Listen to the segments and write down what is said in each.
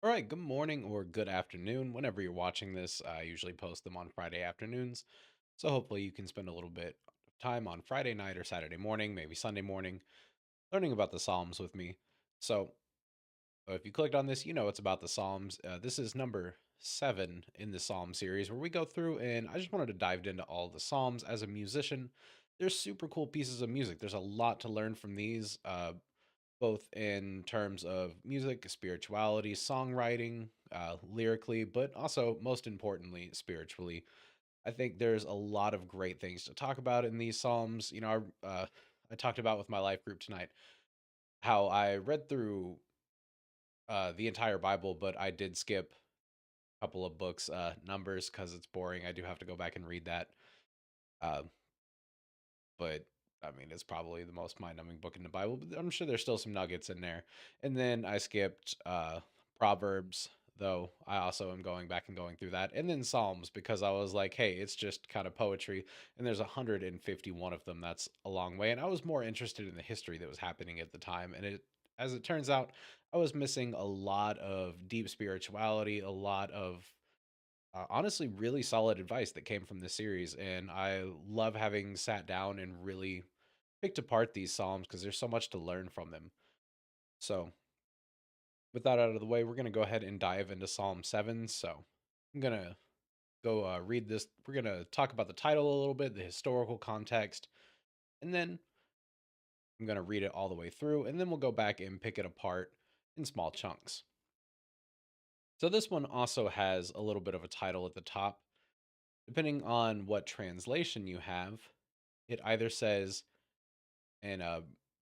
All right, good morning or good afternoon. Whenever you're watching this, I usually post them on Friday afternoons. So hopefully you can spend a little bit of time on Friday night or Saturday morning, maybe Sunday morning, learning about the Psalms with me. So if you clicked on this, you know it's about the Psalms. This is number 7 in the Psalm series where we go through, and I just wanted to dive into all the Psalms. As a musician, there's super cool pieces of music. There's a lot to learn from these. Both in terms of music, spirituality, songwriting, lyrically, but also most importantly, spiritually. I think there's a lot of great things to talk about in these psalms. I talked about with my life group tonight how I read through the entire Bible, but I did skip a couple of books, Numbers, because it's boring. I do have to go back and read that. Uh, but I mean, it's probably the most mind-numbing book in the Bible, but I'm sure there's still some nuggets in there. And then I skipped Proverbs, though I also am going back and going through that. And then Psalms because I was like, hey, it's just kind of poetry, and there's 151 of them. That's a long way. And I was more interested in the history that was happening at the time, and it as it turns out, I was missing a lot of deep spirituality, a lot of honestly really solid advice that came from this series, and I love having sat down and really picked apart these psalms because there's so much to learn from them. So with that out of the way, we're going to go ahead and dive into Psalm 7. So I'm going to go read this. We're going to talk about the title a little bit, the historical context, and then I'm going to read it all the way through, and then we'll go back and pick it apart in small chunks. So this one also has a little bit of a title at the top. Depending on what translation you have, it either says, and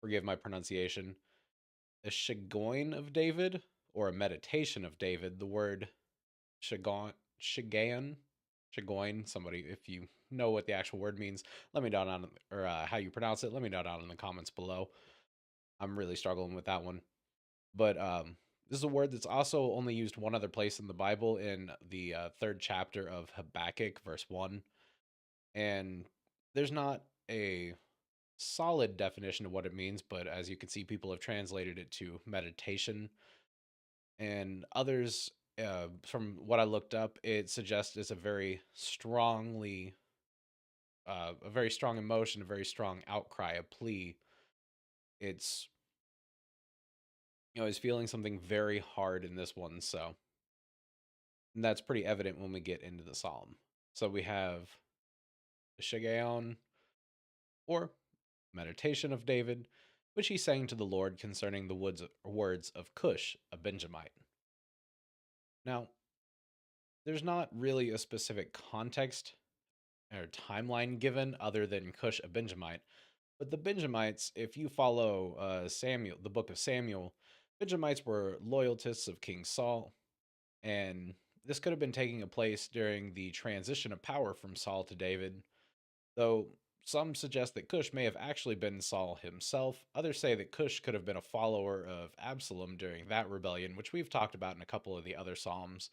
forgive my pronunciation, a Shigoin of David or a meditation of David. The word Shigan, Shigoin. Somebody, if you know what the actual word means, let me know down or how you pronounce it. Let me know down in the comments below. I'm really struggling with that one, but this is a word that's also only used one other place in the Bible in the third chapter of Habakkuk, verse 1. And there's not a solid definition of what it means, but as you can see, people have translated it to meditation, and others, from what I looked up, it suggests it's a very strong emotion, a very strong outcry, a plea. It's he's feeling something very hard in this one, so and that's pretty evident when we get into the psalm. So we have the Shiggaion, or meditation of David, which he sang to the Lord concerning the words of Cush, a Benjamite. Now, there's not really a specific context or timeline given other than Cush, a Benjamite. But the Benjamites, if you follow Samuel, the book of Samuel, Benjamites were loyalists of King Saul, and this could have been taking place during the transition of power from Saul to David, though some suggest that Cush may have actually been Saul himself. Others say that Cush could have been a follower of Absalom during that rebellion, which we've talked about in a couple of the other Psalms.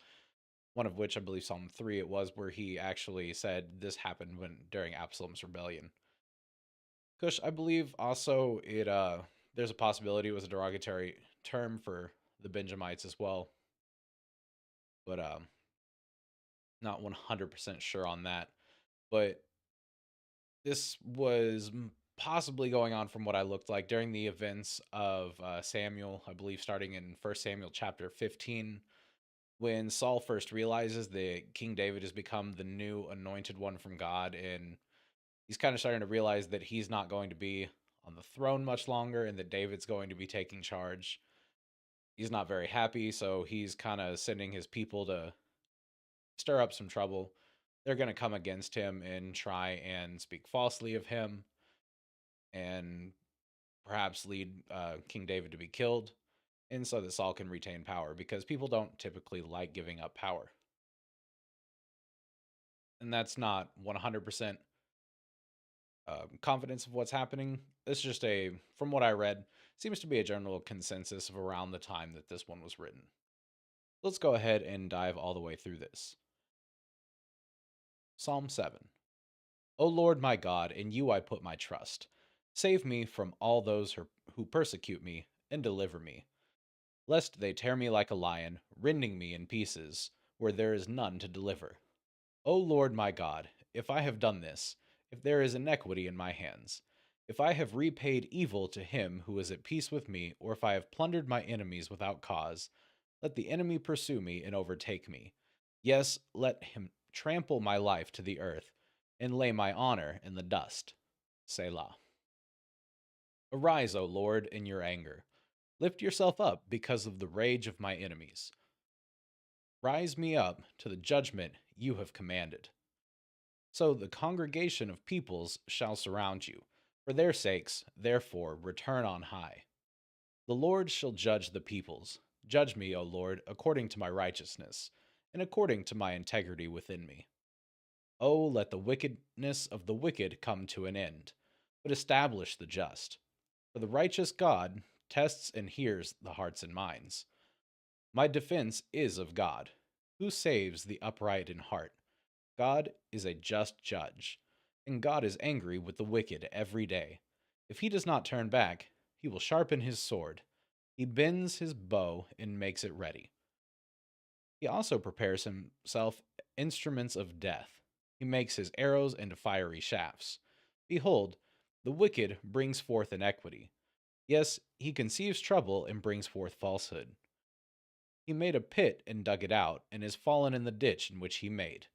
One of which I believe Psalm 3 it was, where he actually said this happened when during Absalom's rebellion. Cush, I believe also there's a possibility it was a derogatory term for the Benjamites as well, but not 100% sure on that. But this was possibly going on from what I looked like during the events of Samuel, I believe starting in First Samuel chapter 15, when Saul first realizes that King David has become the new anointed one from God, and he's kind of starting to realize that he's not going to be on the throne much longer and that David's going to be taking charge. He's not very happy, so he's kind of sending his people to stir up some trouble. They're going to come against him and try and speak falsely of him and perhaps lead King David to be killed, and so that Saul can retain power because people don't typically like giving up power. And that's not 100% confidence of what's happening. It's just from what I read, seems to be a general consensus of around the time that this one was written. Let's go ahead and dive all the way through this. Psalm 7. O Lord my God, in you I put my trust. Save me from all those who persecute me, and deliver me. Lest they tear me like a lion, rending me in pieces where there is none to deliver. O Lord my God, if I have done this, if there is iniquity in my hands, if I have repaid evil to him who is at peace with me, or if I have plundered my enemies without cause, let the enemy pursue me and overtake me. Yes, let him trample my life to the earth and lay my honor in the dust. Selah. Arise, O Lord, in your anger. Lift yourself up because of the rage of my enemies. Rise me up to the judgment you have commanded. So the congregation of peoples shall surround you. For their sakes, therefore, return on high. The Lord shall judge the peoples. Judge me, O Lord, according to my righteousness, and according to my integrity within me. O let the wickedness of the wicked come to an end, but establish the just. For the righteous God tests and hears the hearts and minds. My defense is of God, who saves the upright in heart. God is a just judge, and God is angry with the wicked every day. If he does not turn back, he will sharpen his sword. He bends his bow and makes it ready. He also prepares himself instruments of death. He makes his arrows into fiery shafts. Behold, the wicked brings forth iniquity. Yes, he conceives trouble and brings forth falsehood. He made a pit and dug it out, and is fallen in the ditch in which he made.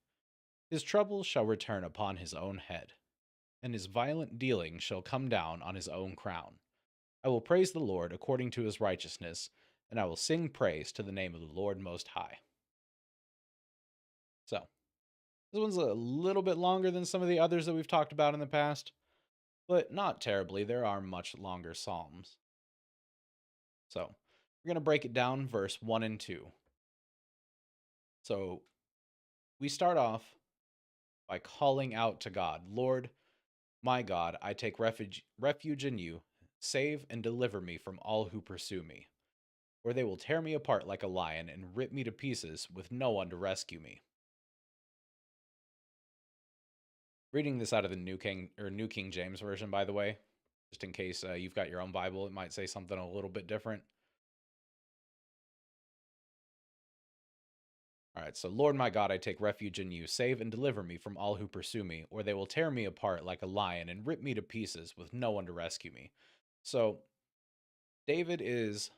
His trouble shall return upon his own head, and his violent dealing shall come down on his own crown. I will praise the Lord according to his righteousness, and I will sing praise to the name of the Lord Most High. So, this one's a little bit longer than some of the others that we've talked about in the past, but not terribly. There are much longer psalms. So, we're going to break it down verse 1 and 2. So, we start off by calling out to God, Lord, my God, I take refuge in you. Save and deliver me from all who pursue me, or they will tear me apart like a lion and rip me to pieces with no one to rescue me. Reading this out of the New King James version, by the way, just in case you've got your own Bible, it might say something a little bit different. All right, so Lord my God, I take refuge in you. Save and deliver me from all who pursue me, or they will tear me apart like a lion and rip me to pieces with no one to rescue me. So David is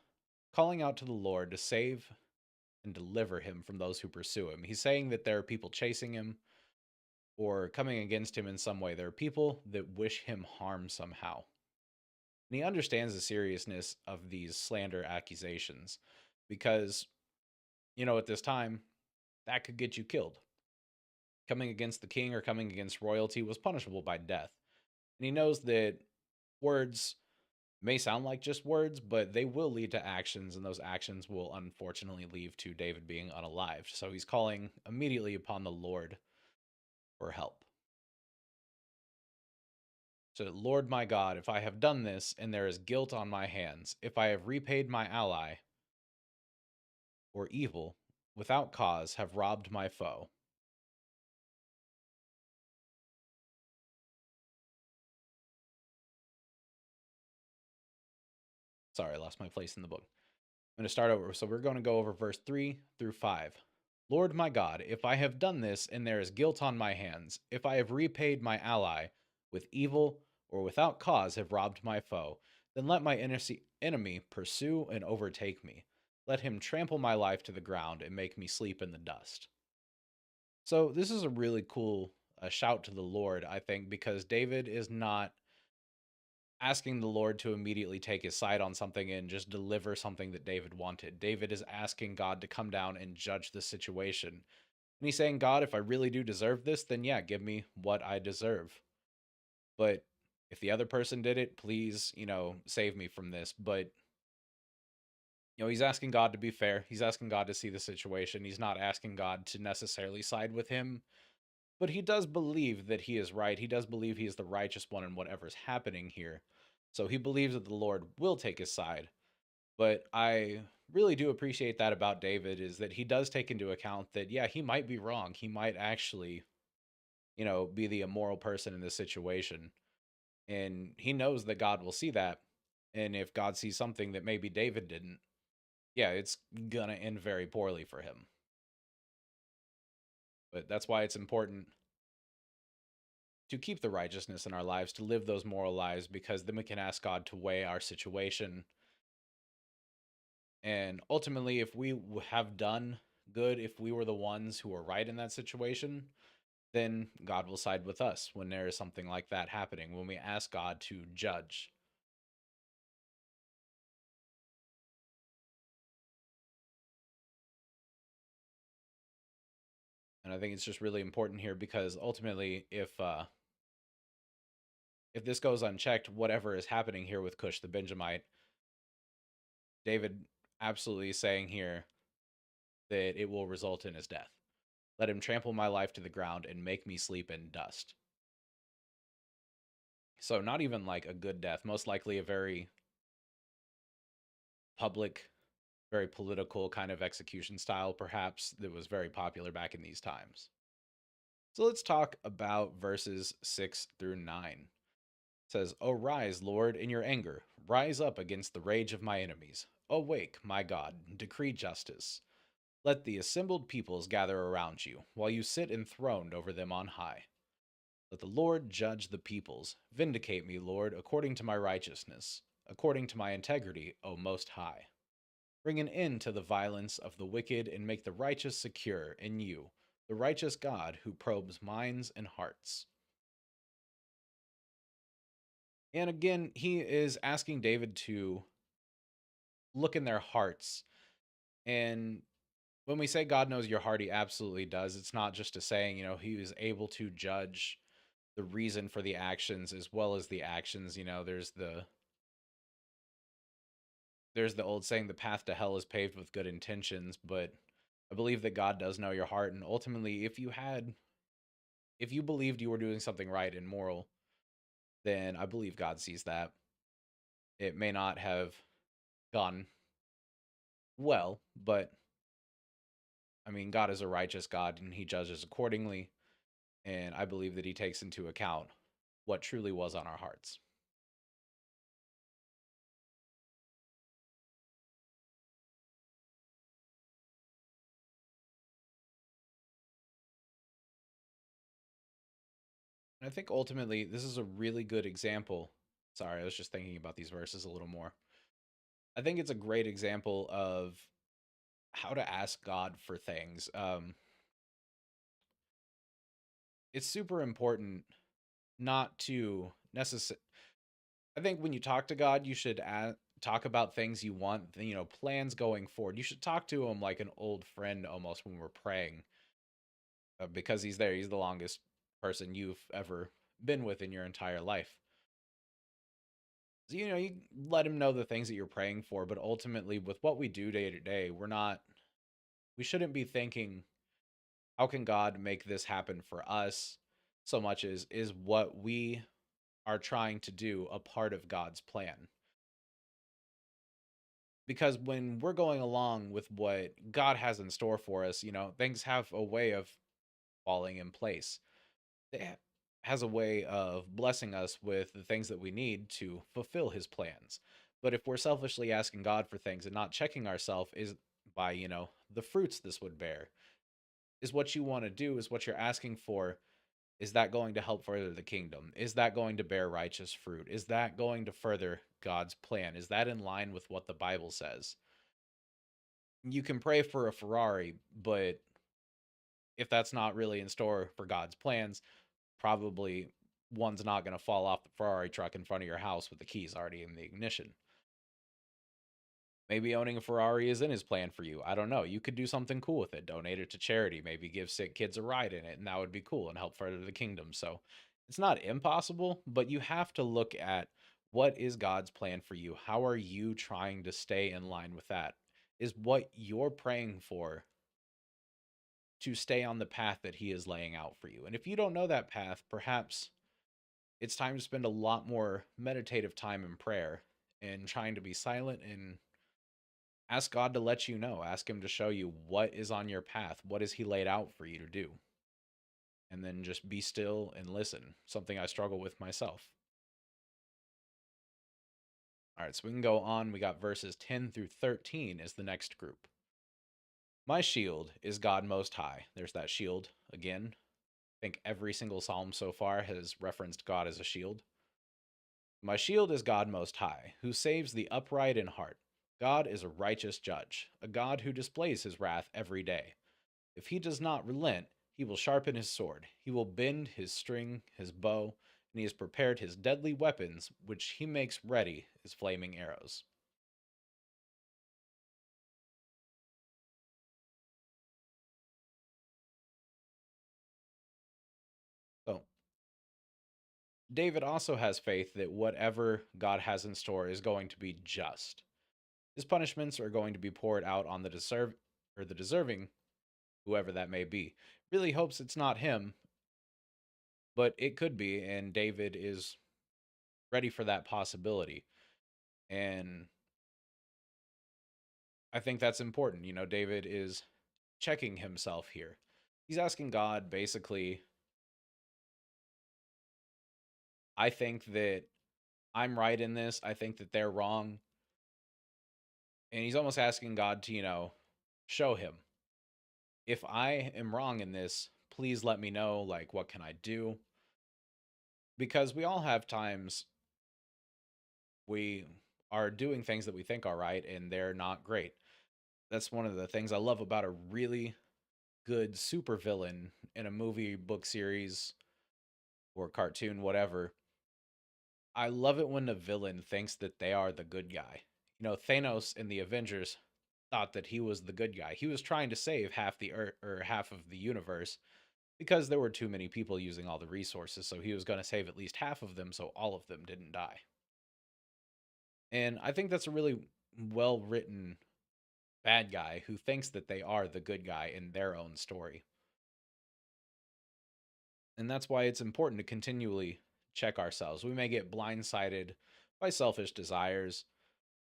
calling out to the Lord to save and deliver him from those who pursue him. He's saying that there are people chasing him or coming against him in some way. There are people that wish him harm somehow. And he understands the seriousness of these slander accusations because, at this time, that could get you killed. Coming against the king or coming against royalty was punishable by death. And he knows that words may sound like just words, but they will lead to actions, and those actions will unfortunately lead to David being unalived. So he's calling immediately upon the Lord for help. So, Lord my God, if I have done this, and there is guilt on my hands, if I have repaid my ally, or evil, without cause, have robbed my foe. Sorry, I lost my place in the book. I'm going to start over. So we're going to go over verse 3 through 5. Lord my God, if I have done this and there is guilt on my hands, if I have repaid my ally with evil or without cause have robbed my foe, then let my enemy pursue and overtake me. Let him trample my life to the ground and make me sleep in the dust. So this is a really cool shout to the Lord, I think, because David is not asking the Lord to immediately take his side on something and just deliver something that David wanted. David is asking God to come down and judge the situation. And he's saying, God, if I really do deserve this, then yeah, give me what I deserve. But if the other person did it, please, save me from this. But, he's asking God to be fair. He's asking God to see the situation. He's not asking God to necessarily side with him. But he does believe that he is right. He does believe he is the righteous one in whatever's happening here. So he believes that the Lord will take his side. But I really do appreciate that about David is that he does take into account that, yeah, he might be wrong. He might actually, be the immoral person in this situation. And he knows that God will see that. And if God sees something that maybe David didn't, yeah, it's gonna end very poorly for him. But that's why it's important to keep the righteousness in our lives, to live those moral lives, because then we can ask God to weigh our situation. And ultimately, if we have done good, if we were the ones who were right in that situation, then God will side with us when there is something like that happening, when we ask God to judge. And I think it's just really important here because ultimately, if this goes unchecked, whatever is happening here with Cush the Benjamite, David absolutely is saying here that it will result in his death. Let him trample my life to the ground and make me sleep in dust. So, not even like a good death, most likely a very public, very political kind of execution style, perhaps, that was very popular back in these times. So, let's talk about verses 6 through 9. It says, "O rise, Lord, in your anger. Rise up against the rage of my enemies. Awake, my God, decree justice. Let the assembled peoples gather around you, while you sit enthroned over them on high. Let the Lord judge the peoples. Vindicate me, Lord, according to my righteousness, according to my integrity, O Most High. Bring an end to the violence of the wicked and make the righteous secure in you, the righteous God who probes minds and hearts." And again, he is asking David to look in their hearts. And when we say God knows your heart, he absolutely does. It's not just a saying, he is able to judge the reason for the actions as well as the actions. There's the old saying, the path to hell is paved with good intentions, but I believe that God does know your heart. And ultimately, if you believed you were doing something right and moral, then I believe God sees that. It may not have gone well, but I mean, God is a righteous God and he judges accordingly. And I believe that he takes into account what truly was on our hearts. And I think ultimately, this is a really good example. Sorry, I was just thinking about these verses a little more. I think it's a great example of how to ask God for things. It's super important not to necessarily. I think when you talk to God, you should talk about things you want, plans going forward. You should talk to him like an old friend almost when we're praying, because he's there. He's the longest person you've ever been with in your entire life. So, you let him know the things that you're praying for, but ultimately, with what we do day to day, we shouldn't be thinking, how can God make this happen for us? So much as is what we are trying to do a part of God's plan. Because when we're going along with what God has in store for us, things have a way of falling in place. It has a way of blessing us with the things that we need to fulfill his plans. But if we're selfishly asking God for things and not checking ourselves is by, the fruits this would bear, is what you want to do, is what you're asking for, is that going to help further the kingdom? Is that going to bear righteous fruit? Is that going to further God's plan? Is that in line with what the Bible says? You can pray for a Ferrari, but if that's not really in store for God's plans, probably one's not going to fall off the Ferrari truck in front of your house with the keys already in the ignition. Maybe owning a Ferrari is in his plan for you. I don't know. You could do something cool with it. Donate it to charity. Maybe give sick kids a ride in it, and that would be cool and help further the kingdom. So it's not impossible, but you have to look at what is God's plan for you. How are you trying to stay in line with that? Is what you're praying for to stay on the path that He is laying out for you? And if you don't know that path, perhaps it's time to spend a lot more meditative time in prayer and trying to be silent and ask God to let you know. Ask Him to show you what is on your path. What has He laid out for you to do? And then just be still and listen. Something I struggle with myself. All right, so we can go on. We got verses 10 through 13 is the next group. My shield is God Most High. There's that shield again. I think every single psalm so far has referenced God as a shield. My shield is God Most High, who saves the upright in heart. God is a righteous judge, a God who displays his wrath every day. If he does not relent, he will sharpen his sword. He will bend his string, his bow, and he has prepared his deadly weapons, which he makes ready as flaming arrows. So, David also has faith that whatever God has in store is going to be just. His punishments are going to be poured out on the deserving, whoever that may be. Really hopes it's not him, but it could be, and David is ready for that possibility. And I think that's important. David is checking himself here. He's asking God basically, I think that I'm right in this. I think that they're wrong. And he's almost asking God to, show him. If I am wrong in this, please let me know. Like, what can I do? Because we all have times we are doing things that we think are right and they're not great. That's one of the things I love about a really good supervillain in a movie, book series, or cartoon, whatever. I love it when the villain thinks that they are the good guy. Thanos in the Avengers thought that he was the good guy. He was trying to save half the earth or half of the universe because there were too many people using all the resources, so he was going to save at least half of them so all of them didn't die. And I think that's a really well written bad guy who thinks that they are the good guy in their own story. And that's why it's important to continually check ourselves. We may get blindsided by selfish desires,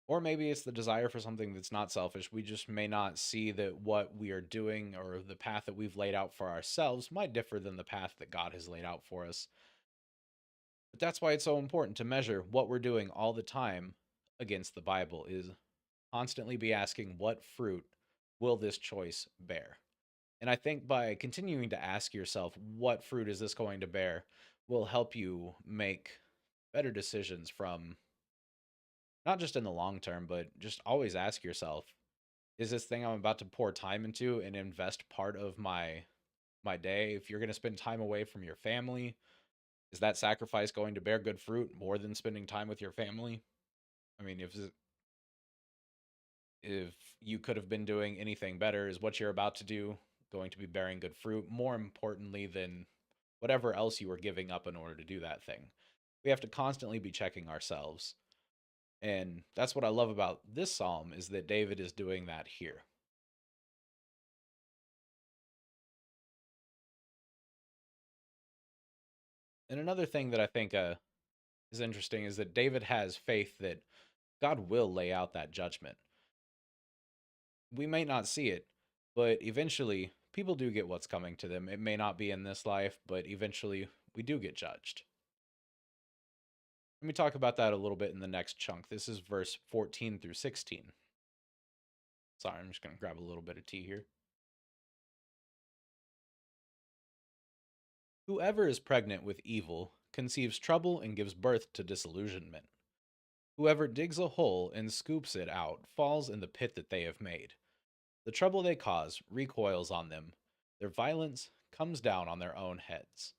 or maybe it's the desire for something that's not selfish. We just may not see that what we are doing or the path that we've laid out for ourselves might differ than the path that God has laid out for us. But that's why it's so important to measure what we're doing all the time against the Bible is constantly be asking what fruit will this choice bear? And I think by continuing to ask yourself what fruit is this going to bear will help you make better decisions from not just in the long term, but just always ask yourself, is this thing I'm about to pour time into and invest part of my day? If you're going to spend time away from your family, is that sacrifice going to bear good fruit more than spending time with your family? I mean, if you could have been doing anything better, is what you're about to do going to be bearing good fruit more importantly than whatever else you were giving up in order to do that thing? We have to constantly be checking ourselves. And that's what I love about this psalm is that David is doing that here. And another thing that I think is interesting is that David has faith that God will lay out that judgment. We may not see it, but eventually people do get what's coming to them. It may not be in this life, but eventually we do get judged. Let me talk about that a little bit in the next chunk. This is verse 14 through 16. Sorry, I'm just going to grab a little bit of tea here. Whoever is pregnant with evil conceives trouble and gives birth to disillusionment. Whoever digs a hole and scoops it out falls in the pit that they have made. The trouble they cause recoils on them. Their violence comes down on their own heads.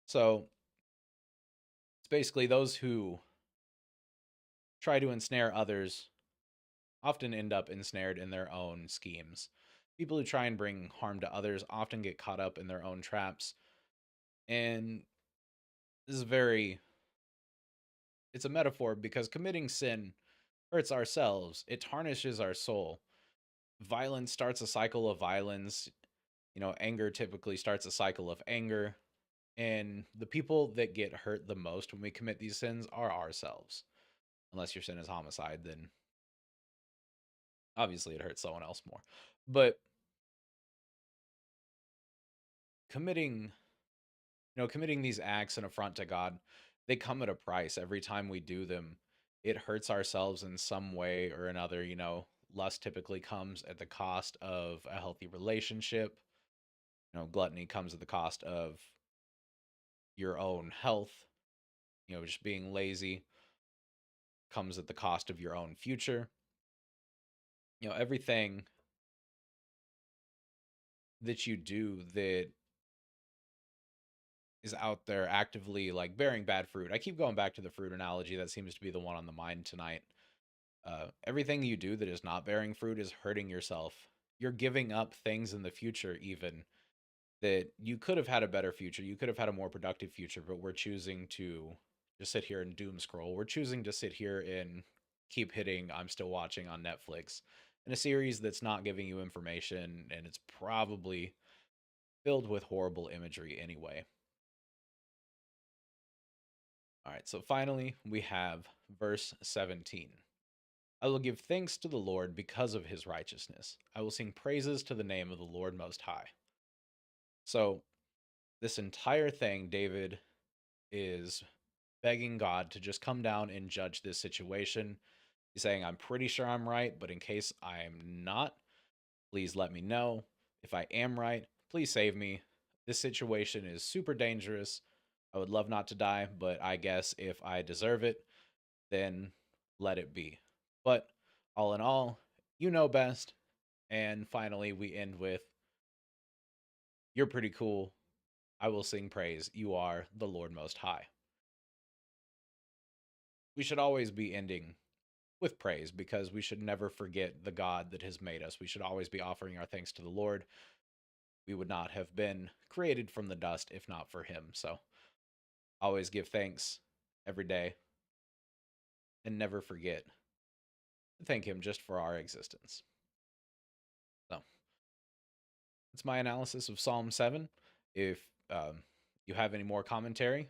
So it's basically those who try to ensnare others often end up ensnared in their own schemes. People who try and bring harm to others often get caught up in their own traps. And this is it's a metaphor because committing sin hurts ourselves, it tarnishes our soul. Violence starts a cycle of violence. Anger typically starts a cycle of anger. And the people that get hurt the most when we commit these sins are ourselves. Unless your sin is homicide, then obviously it hurts someone else more. But committing, committing these acts in affront to God, they come at a price. Every time we do them, it hurts ourselves in some way or another. Lust typically comes at the cost of a healthy relationship. Gluttony comes at the cost of your own health. Just being lazy comes at the cost of your own future. Everything that you do that is out there actively like bearing bad fruit. I keep going back to the fruit analogy. That seems to be the one on the mind tonight. Everything you do that is not bearing fruit is hurting yourself. You're giving up things in the future, even that you could have had a better future. You could have had a more productive future, but we're choosing to just sit here and doom scroll. We're choosing to sit here and keep hitting I'm still watching on Netflix in a series that's not giving you information and it's probably filled with horrible imagery anyway. All right, so finally we have verse 17. I will give thanks to the Lord because of his righteousness. I will sing praises to the name of the Lord Most High. So, this entire thing, David is begging God to just come down and judge this situation. He's saying, I'm pretty sure I'm right, but in case I'm not, please let me know. If I am right, please save me. This situation is super dangerous. I would love not to die, but I guess if I deserve it, then let it be. But all in all, you know best. And finally, we end with, you're pretty cool. I will sing praise. You are the Lord Most High. We should always be ending with praise because we should never forget the God that has made us. We should always be offering our thanks to the Lord. We would not have been created from the dust if not for him. So always give thanks every day and never forget to thank him just for our existence. So that's my analysis of Psalm 7. If you have any more commentary,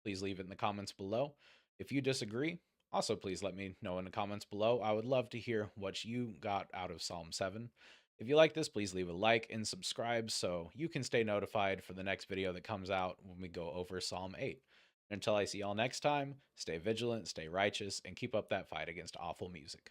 please leave it in the comments below. If you disagree, also please let me know in the comments below. I would love to hear what you got out of Psalm 7. If you like this, please leave a like and subscribe so you can stay notified for the next video that comes out when we go over Psalm 8. Until I see y'all next time, stay vigilant, stay righteous, and keep up that fight against awful music.